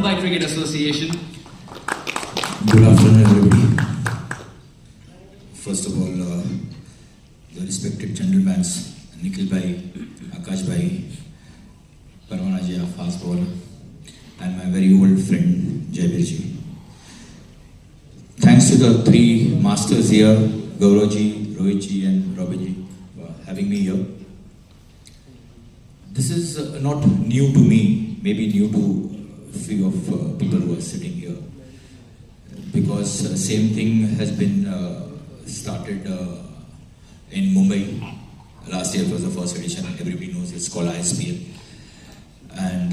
Mumbai Cricket Association. Good afternoon, everybody. First of all, the respected gentlemen, Nikhil Bhai, Akash Bhai, Parwana ji, our fast bowler, and my very old friend Jaybir ji. Thanks to the three masters here, Gaurav ji, Rohit ji, and Robin ji, for having me here. This is not new to me, maybe new to a few of people who are sitting here, because same thing has been started in Mumbai. Last year was the first edition, everybody knows it's called ISPL. And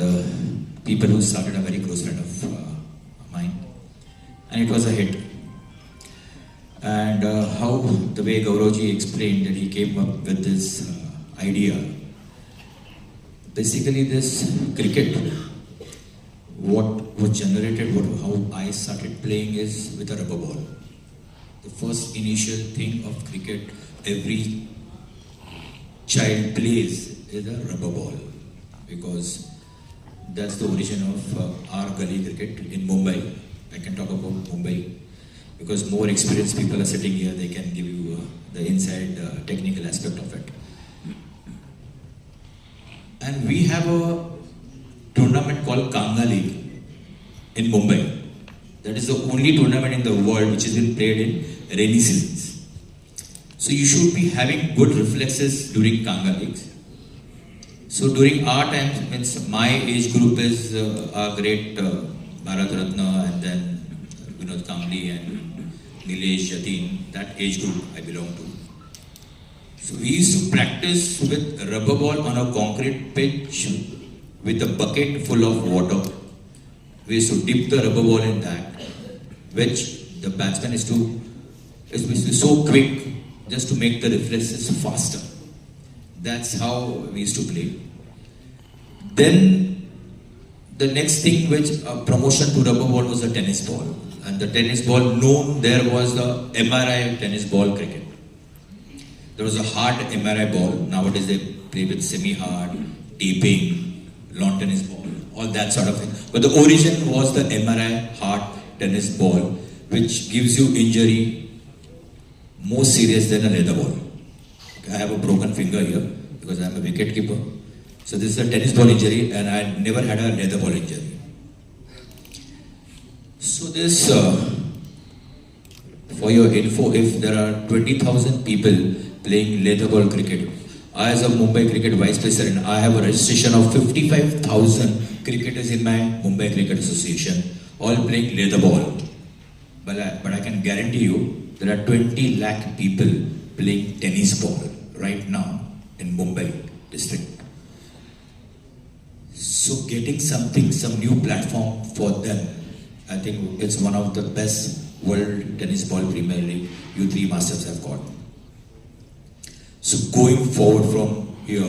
people who started are very close friend of mine. And it was a hit. And how the way Gaurav ji explained that he came up with this idea. Basically this cricket, what was generated, how I started playing is with a rubber ball. The first initial thing of cricket, every child plays is a rubber ball, because that's the origin of our gully cricket in Mumbai. I can talk about Mumbai because more experienced people are sitting here, they can give you the inside technical aspect of it. And we have a tournament called Kanga League in Mumbai. That is the only tournament in the world which has been played in rainy seasons. So you should be having good reflexes during Kanga Leagues. So during our time, means my age group is our great Bharat Ratna and then Vinod Kambli and Nilesh Jatin, that age group I belong to. So we used to practice with a rubber ball on a concrete pitch with a bucket full of water. We used to dip the rubber ball in that, which the batsman is to be so quick just to make the reflexes faster. That's how we used to play. Then the next thing which a promotion to rubber ball was the tennis ball. And the tennis ball known there was the MRI tennis ball cricket. There was a hard MRI ball. Nowadays they play with semi-hard, taping, lawn tennis ball, all that sort of thing. But the origin was the MRI hard tennis ball, which gives you injury more serious than a leather ball. I have a broken finger here because I am a wicket keeper. So this is a tennis ball injury and I never had a leather ball injury. So this, for your info, if there are 20,000 people playing leather ball cricket, I as a Mumbai Cricket Vice President, I have a registration of 55,000 cricketers in my Mumbai Cricket Association, all playing leather ball. But I can guarantee you, there are 20 lakh people playing tennis ball right now in Mumbai district. So getting something, some new platform for them, I think it's one of the best World Tennis Ball Premier League you three masters have got. So going forward from here,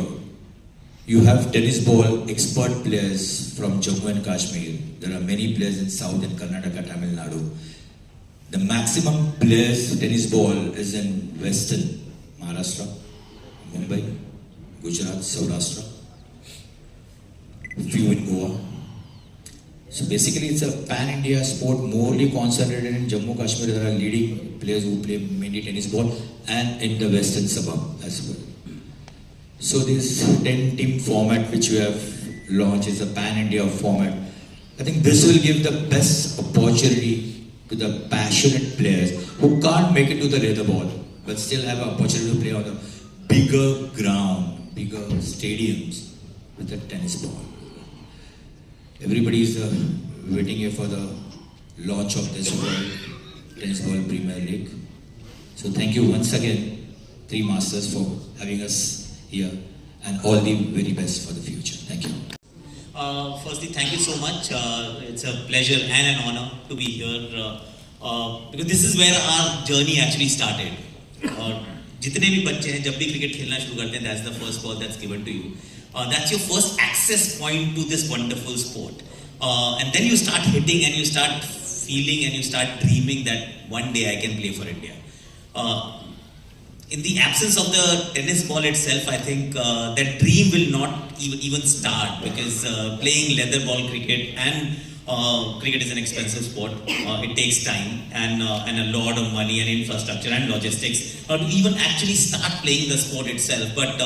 you have tennis ball expert players from Jammu and Kashmir. There are many players in South and Karnataka, Tamil Nadu. The maximum players tennis ball is in Western Maharashtra, Mumbai, Gujarat, Saurashtra, few in Goa. So basically it's a pan-India sport, morely concentrated in Jammu Kashmir. There are leading players who play mainly tennis ball and in the western suburb as well. So this 10-team format which we have launched is a pan-India format. I think this will give the best opportunity to the passionate players who can't make it to the leather ball but still have an opportunity to play on a bigger ground, bigger stadiums with the tennis ball. Everybody is waiting here for the launch of this World Tennis Ball Premier League. So thank you once again, three masters, for having us here, and all the very best for the future. Thank you. Firstly, thank you so much. It's a pleasure and an honor to be here because this is where our journey actually started. जितने भी बच्चे हैं जब भी cricket खेलना शुरू करते हैं, that's the first ball that's given to you. That's your first access point to this wonderful sport. And then you start hitting and you start feeling and you start dreaming that one day I can play for India. In the absence of the tennis ball itself, I think that dream will not even start, because playing leather ball cricket and cricket is an expensive sport. It takes time and a lot of money and infrastructure and logistics to even actually start playing the sport itself. But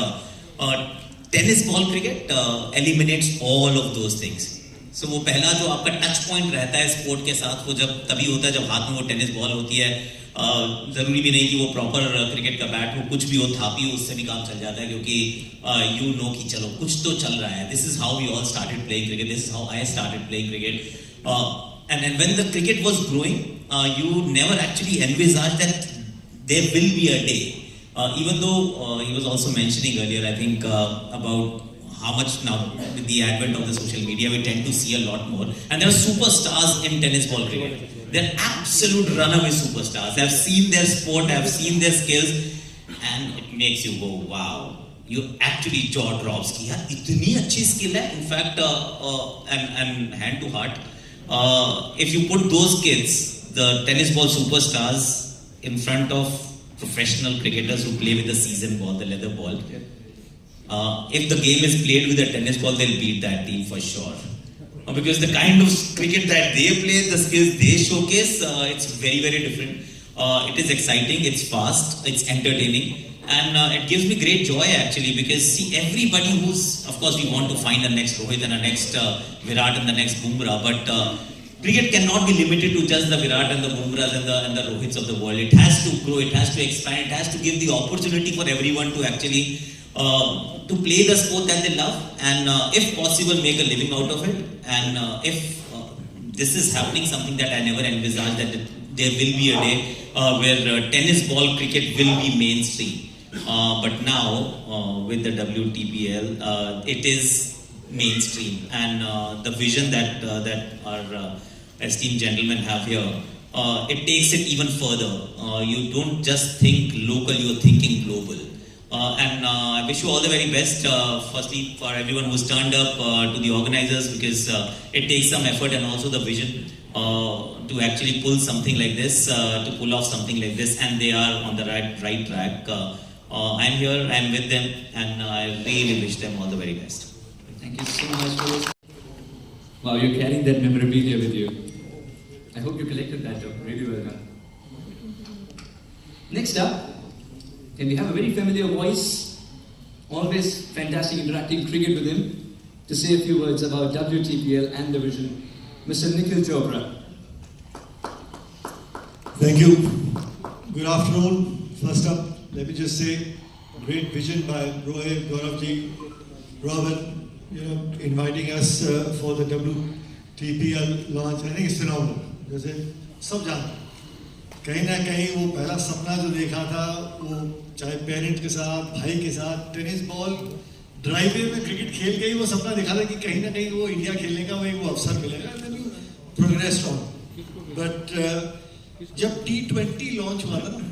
tennis ball cricket eliminates all of those things. So वो पहला जो आपका touch point रहता है sport के साथ वो जब तभी होता है जब हाथ में वो टेनिस बॉल होती है. ज़रूरी भी नहीं कि वो प्रॉपर क्रिकेट का बैट हो, कुछ भी हो, थापी हो, उससे भी काम चल जाता है क्योंकि यू नो कि चलो कुछ तो चल रहा है. This is how we all started playing cricket. This is how I started playing cricket. And when the cricket was growing, you never actually envisaged that there will be a day. Even though he was also mentioning earlier, I think about how much now with the advent of the social media we tend to see a lot more, and there are superstars in tennis ball cricket. They're absolute runaway superstars. I've seen their sport, I've seen their skills, and it makes you go, wow. You actually jaw drops कि यार इतनी अच्छी skill है. In fact, and hand to heart, if you put those kids, the tennis ball superstars, in front of professional cricketers who play with the season ball, the leather ball, if the game is played with a tennis ball, they'll beat that team for sure. Because the kind of cricket that they play, the skills they showcase, it's very, very different. It is exciting, it's fast, it's entertaining, and it gives me great joy actually because see everybody who's, of course we want to find the next Rohit and the next Virat and the next Bumrah, but cricket cannot be limited to just the Virat and the Bumrahs and the Rohits of the world. It has to grow, it has to expand, it has to give the opportunity for everyone to actually to play the sport that they love and if possible make a living out of it. And if this is happening, something that I never envisaged, that there will be a day where tennis ball cricket will be mainstream. But now with the WTPL, it is mainstream, and the vision that our esteemed gentlemen have here, it takes it even further. You don't just think local, you're thinking global. And I wish you all the very best, firstly for everyone who's turned up, to the organizers, because it takes some effort and also the vision to actually pull something like this, to pull off something like this, and they are on the right track. I'm here, I'm with them, and I really wish them all the very best. Thank you so much for this. Wow, you're carrying that memorabilia with you. I hope you collected that, Joe. Really well done. Next up, and we have a very familiar voice, always fantastic interacting cricket with him, to say a few words about WTPL and the vision, Mr. Nikhil Chopra. Thank you. Good afternoon. First up, let me just say, great vision by Rohit, Gauravji, Robin, inviting us for the WTPL launch. I think it's phenomenal. जैसे सब जानते हैं, कहीं ना कहीं वो पहला सपना जो देखा था, वो चाहे पेरेंट के साथ, भाई के साथ, टेनिस बॉल ड्राइवे में क्रिकेट खेल के ही वो सपना देखा था कि कहीं ना कहीं वो इंडिया खेलने का वो अवसर मिलेगा. Progress on. बट जब T20 लॉन्च हुआ था ना,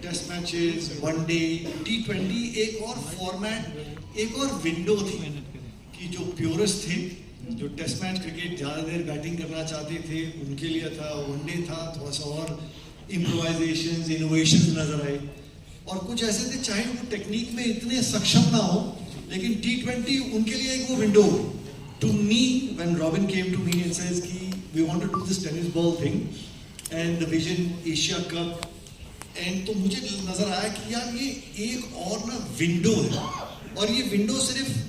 टेस्ट मैचेस, वनडे, T20 एक और फॉर्मेट, एक और विंडो थी कि जो प्योरिस्ट थे, जो टेस्ट मैच क्रिकेट ज़्यादा देर बैटिंग करना चाहते थे, उनके लिए था. वनडे था, थोड़ा सा और इम्प्रोवाइजेशंस, इनोवेशंस नजर आए, और कुछ ऐसे थे चाहे वो टेक्निक में इतने सक्षम ना हो, लेकिन T20 उनके लिए एक वो window. To me when Robin came to me and says कि we want to do this tennis ball thing and the vision Asia cup, and तो मुझे नजर आया कि यार ये एक और ना विंडो है, और ये विंडो सिर्फ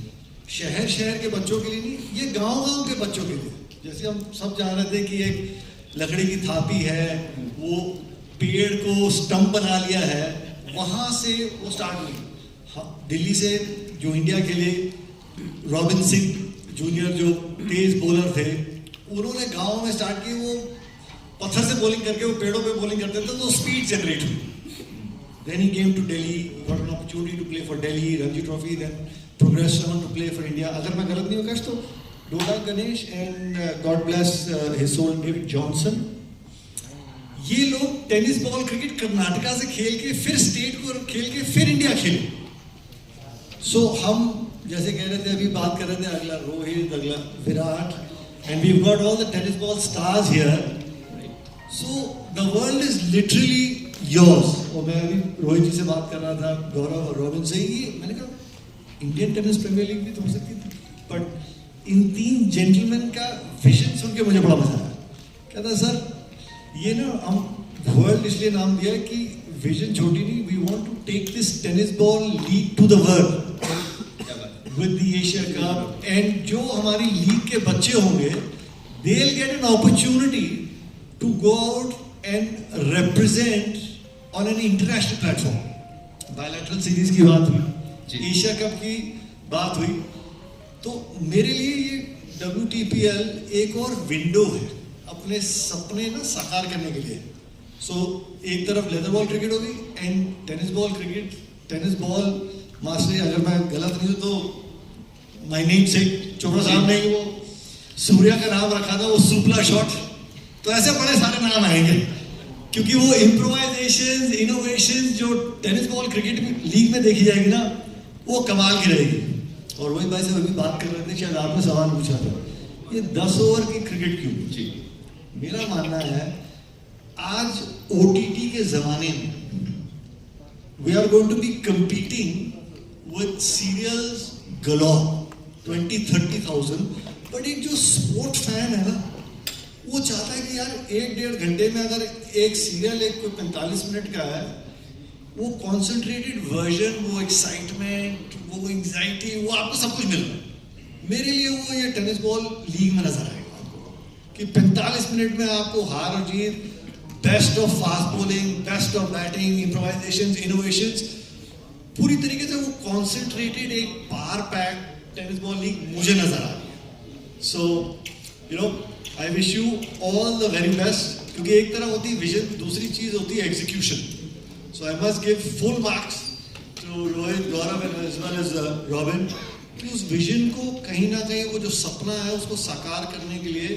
शहर के बच्चों के लिए नहीं, ये गांव के बच्चों के लिए. जैसे हम सब जान रहे थे कि एक लकड़ी की थापी है, वो पेड़ को स्टंप बना लिया है, वहां से वो स्टार्ट हुई. दिल्ली से जो इंडिया के लिए रॉबिन सिंह जूनियर जो तेज बॉलर थे, उन्होंने गांव में स्टार्ट की. वो पत्थर से बॉलिंग करके वो पेड़ों पे बॉलिंग करते थे, तो स्पीड जनरेट हुई. Then he came to Delhi, got an opportunity to play for Delhi, Ranji Trophy, then progressed on to play for India. अगर मैं गलत नहीं हूँ कैश, तो डोला Ganesh and God bless his soul, David Johnson, ये लोग टेनिस बॉल क्रिकेट कर्नाटका से खेल के फिर स्टेट को खेल के फिर इंडिया खेले. सो हम जैसे कह रहे थे, अभी बात कर रहे थे, अगला रोहित, अगला Virat, and we've got all the tennis ball stars here. So the world is literally yours. और मैं अभी रोहित जी से बात कर रहा था, गौरव और रॉबिन से, ये मैंने कहा इंडियन टेनिस प्रीमियर लीग भी तो हो सकती थी, बट इन 3 जेंटलमैन का विजन सुन के मुझे बड़ा मजा आया। कहता सर ये ना हम वर्ल्ड इसलिए नाम दिया है कि विजन छोटी नहीं, we want to take this tennis ball league to the world with the Asia cup, and जो हमारी लीग के बच्चे होंगे they will get an opportunity to go out and represent on an international platform. Bilateral series की बात हुई, Asia cup की बात हुई, तो मेरे लिए ये WTPL एक और विंडो है अपने सपने ना साकार करने के लिए। सो एक तरफ लेदर बॉल क्रिकेट होगी and tennis ball cricket. Tennis ball master, अगर मैं गलत नहीं हूँ तो माय नेम से चोपड़ा साहब ने वो सूर्या का नाम रखा था, वो सुपला शॉट, तो ऐसे बड़े सारे नाम आएंगे क्योंकि वो इम्प्रोवाइजेशन इनोवेशन जो टेनिस बॉल क्रिकेट लीग में देखी जाएगी ना वो कमाल की रहेगी। और रोहित भाई से अभी बात कर रहे थे, शायद आपने सवाल पूछा था ये 10 ओवर की क्रिकेट क्यों? जी मेरा मानना है आज OTT के जमाने में we are going to be competing with serials galore 20-30,000, but एक जो स्पोर्ट फैन है ना वो चाहता है कि यार 1-1.5 घंटे में अगर एक सीरियल एक कोई 45 मिनट का है, वो कॉन्सेंट्रेटेड वर्जन, वो एक्साइटमेंट, वो एंग्जाइटी, वो आपको सब कुछ मिल रहा है। मेरे लिए वो ये टेनिस बॉल लीग में नजर आएगा आपको कि 45 मिनट में आपको हार और जीत, best of fast bowling, best of batting, improvisations, innovations, पूरी तरीके से वो कॉन्सेंट्रेटेड एक power pack tennis ball league मुझे नजर आ रही है। So you know I wish you all the very best, क्योंकि एक तरफ होती है विजन, दूसरी चीज होती है execution. So I must give full marks to Rohit, Gaurav and as well as Robin कि उस विजन को कहीं ना कहीं वो जो सपना है उसको साकार करने के लिए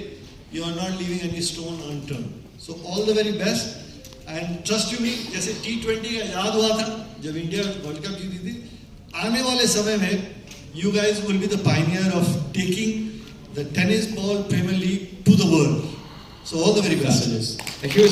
you are not leaving any stone unturned. So all the very best and trust you me, जैसे T20 का याद हुआ था जब इंडिया वर्ल्ड कप जीती थी, आने वाले समय में you guys will be the pioneer of taking the tennis ball Premier League to the world. So all the very best. Thank you.